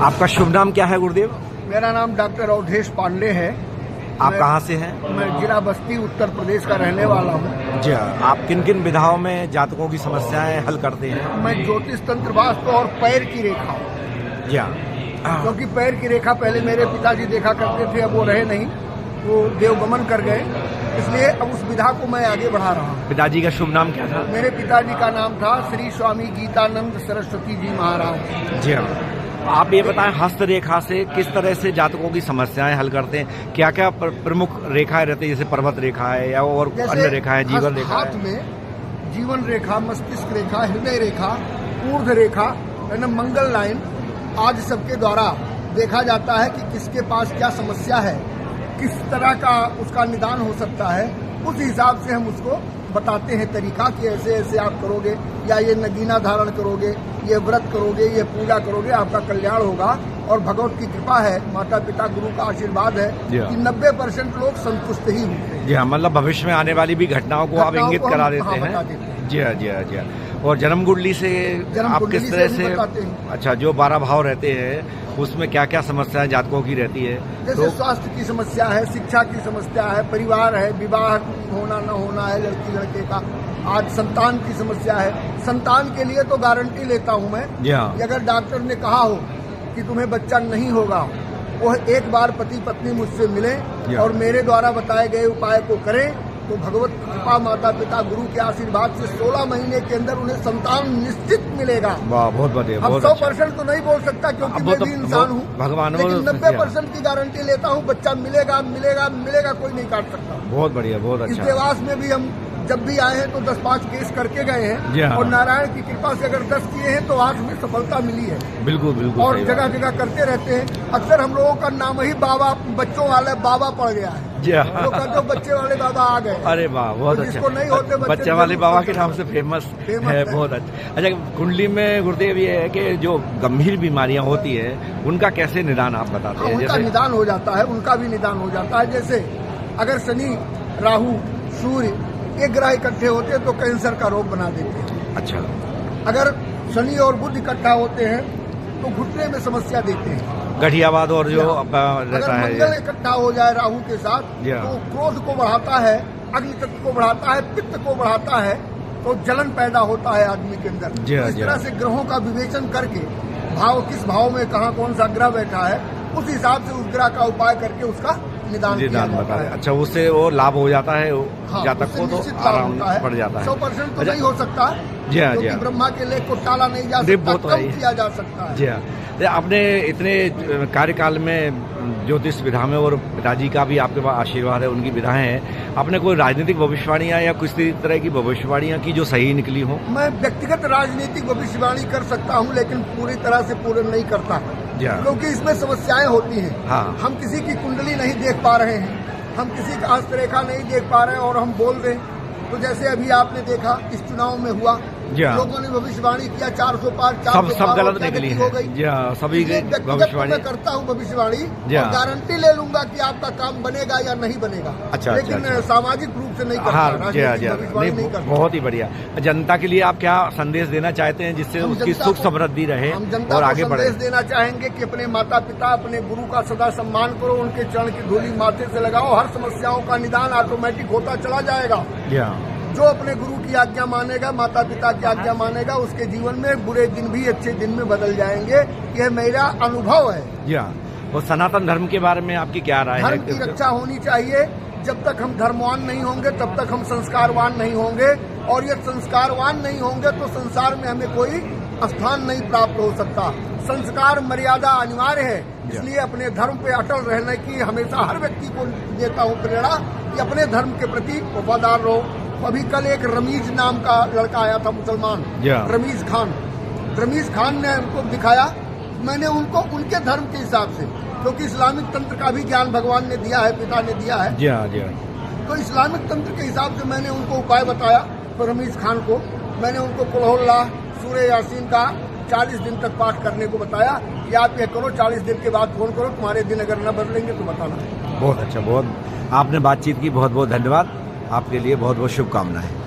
आपका शुभ नाम क्या है गुरुदेव? मेरा नाम डॉक्टर अवधेश पांडे है। आप कहाँ से हैं? मैं जिला बस्ती उत्तर प्रदेश का रहने वाला हूँ। जी हाँ। आप किन किन विधाओं में जातकों की समस्याएं हल करते हैं? मैं ज्योतिष तंत्र वास्तु और पैर की रेखा, जी हाँ। क्योंकि पैर की रेखा पहले मेरे पिताजी देखा करते थे, अब वो रहे नहीं, वो देवगमन कर गए, इसलिए अब उस विधा को मैं आगे बढ़ा रहा हूँ। पिताजी का शुभ नाम क्या था? मेरे पिताजी का नाम था श्री स्वामी गीतानंद सरस्वती जी महाराज। जी हाँ। आप ये बताएं, हस्तरेखा से किस तरह से जातकों की समस्याएं हल करते हैं? क्या क्या प्रमुख रेखाएं रहती है, जैसे पर्वत रेखा है या और अन्य रेखा है, जीवन रेखा हाथ है? में जीवन रेखा, मस्तिष्क रेखा, हृदय रेखा, ऊर्ध्व रेखा, मंगल लाइन, आज सबके द्वारा देखा जाता है कि किसके पास क्या समस्या है, किस तरह का उसका निदान हो सकता है। उस हिसाब से हम उसको बताते हैं तरीका कि ऐसे ऐसे आप करोगे, या ये नगीना धारण करोगे, ये व्रत करोगे, ये पूजा करोगे, आपका कल्याण होगा। और भगवत की कृपा है, माता पिता गुरु का आशीर्वाद है कि 90% लोग संतुष्ट ही होते हैं। जी हाँ, मतलब भविष्य में आने वाली भी घटनाओं को आप इंगित करा देते हैं। जी हाँ, जी हाँ, जी हाँ। और जन्म कुंडली से आप किस तरह से, अच्छा, जो 12 भाव रहते हैं उसमें क्या क्या समस्याएं जातकों की रहती है? जैसे तो स्वास्थ्य की समस्या है, शिक्षा की समस्या है, परिवार है, विवाह होना न होना है लड़की लड़के का, आज संतान की समस्या है। संतान के लिए तो गारंटी लेता हूं मैं कि अगर डॉक्टर ने कहा हो कि तुम्हें बच्चा नहीं होगा, वो एक बार पति पत्नी मुझसे मिले और मेरे द्वारा बताए गए उपाय को करें, तो भगवत कृपा, माता पिता गुरु के आशीर्वाद से 16 महीने के अंदर उन्हें संतान निश्चित मिलेगा। वाह, बहुत बढ़िया। अब 100% तो नहीं बोल सकता क्योंकि मैं भी इंसान हूँ, भगवान, लेकिन 90% की गारंटी लेता हूँ, बच्चा मिलेगा मिलेगा मिलेगा, कोई नहीं काट सकता। बहुत बढ़िया, बहुत अच्छा। इस देवास में भी हम जब भी आए हैं तो 10-5 केस करके गए हैं, और नारायण की कृपा से अगर 10 किए हैं तो आज में सफलता मिली है। बिल्कुल बिल्कुल। और जगह जगह करते रहते हैं। अक्सर हम लोगों का नाम ही बाबा, बच्चों वाले बाबा पड़ गया है। जी हाँ। लोग कहते बच्चे वाले बाबा आ गए। अरे वाह, बहुत तो अच्छा। जिसको नहीं होते बच्चे वाले बाबा के नाम से फेमस है। बहुत अच्छा। अच्छा, कुंडली में गुरुदेव ये है कि जो गंभीर बीमारियां होती है उनका कैसे निदान आप बताते हैं? उनका निदान हो जाता है, उनका भी निदान हो जाता है। जैसे अगर शनि, राहु, सूर्य एक ग्रह इकट्ठे होते हैं तो कैंसर का रोग बना देते हैं। अच्छा। अगर शनि और बुध इकट्ठा होते हैं तो घुटने में समस्या देते हैं। गठियावाद और जो रहता है, मंगल इकट्ठा हो जाए राहु के साथ तो क्रोध को बढ़ाता है, अग्नि तत्व को बढ़ाता है, पित्त को बढ़ाता है, तो जलन पैदा होता है आदमी के अंदर। इस तरह से ग्रहों का विवेचन करके भाव, किस भाव में कहाँ कौन सा ग्रह बैठा है, उस हिसाब से उस ग्रह का उपाय करके उसका निदान बता है। अच्छा, उससे वो लाभ हो जाता है, जातक को तो आराम पड़ जाता है। 100% तो नहीं हो सकता, जी हाँ, जी हाँ। ब्रह्मा के लेख को टाला नहीं जा सकता, कम किया जा सकता है। जी हाँ। आपने इतने कार्यकाल में ज्योतिष विधा में, और पिताजी का भी आपके पास आशीर्वाद है, उनकी विधाएं हैं, आपने कोई राजनीतिक भविष्यवाणियां या किसी तरह की भविष्यवाणियां की जो सही निकली हो? मैं व्यक्तिगत राजनीतिक भविष्यवाणी कर सकता हूं, लेकिन पूरी तरह से पूर्ण नहीं करता, क्योंकि इसमें समस्याएं होती हैं। हाँ। हम किसी की कुंडली नहीं देख पा रहे हैं, हम किसी का हस्तरेखा नहीं देख पा रहे हैं और हम बोल दें, तो जैसे अभी आपने देखा इस चुनाव में हुआ, लोगों ने भविष्यवाणी किया 400 पार, 400 सब गलत निकली है। जी हाँ, सभी भविष्यवाणी। मैं करता हूँ भविष्यवाणी, और गारंटी ले लूंगा कि आपका काम बनेगा या नहीं बनेगा। अच्छा, लेकिन सामाजिक रूप से नहीं करता। नहीं, बहुत ही बढ़िया। जनता के लिए आप क्या संदेश देना चाहते हैं जिससे उसकी सुख समृद्धि रहे और आगे बढ़े? संदेश देना चाहेंगे कि अपने माता पिता, अपने गुरु का सदा सम्मान करो, उनके चरण की धूली माथे से लगाओ, हर समस्याओं का निदान ऑटोमेटिक होता चला जाएगा। जो अपने गुरु की आज्ञा मानेगा, माता पिता की आज्ञा मानेगा, उसके जीवन में बुरे दिन भी अच्छे दिन में बदल जाएंगे। यह मेरा अनुभव है। जी हाँ। और सनातन धर्म के बारे में आपकी क्या राय है? धर्म की रक्षा होनी चाहिए। जब तक हम धर्मवान नहीं होंगे तब तक हम संस्कारवान नहीं होंगे, और ये संस्कारवान नहीं होंगे तो संसार में हमें कोई स्थान नहीं प्राप्त हो सकता। संस्कार मर्यादा अनिवार्य है, इसलिए अपने धर्म पे अटल रहने की हमेशा हर व्यक्ति को देता हूँ प्रेरणा कि अपने धर्म के प्रति वफादार रहो। अभी कल एक रमीज नाम का लड़का आया था, मुसलमान, रमीज खान ने हमको दिखाया, मैंने उनको उनके धर्म के हिसाब से, क्योंकि इस्लामिक तंत्र का भी ज्ञान भगवान ने दिया है, पिता ने दिया है। तो इस्लामिक तंत्र के हिसाब से मैंने उनको उपाय बताया। तो रमीज खान को मैंने उनको कुल अल्लाह, सूरह यासीन का 40 दिन तक पाठ करने को बताया कि आप ये करो, 40 दिन के बाद फोन करो, तुम्हारे दिन अगर न बदलेंगे तो बताना। बहुत अच्छा, बहुत आपने बातचीत की, बहुत बहुत धन्यवाद। आपके लिए बहुत बहुत शुभकामनाएं।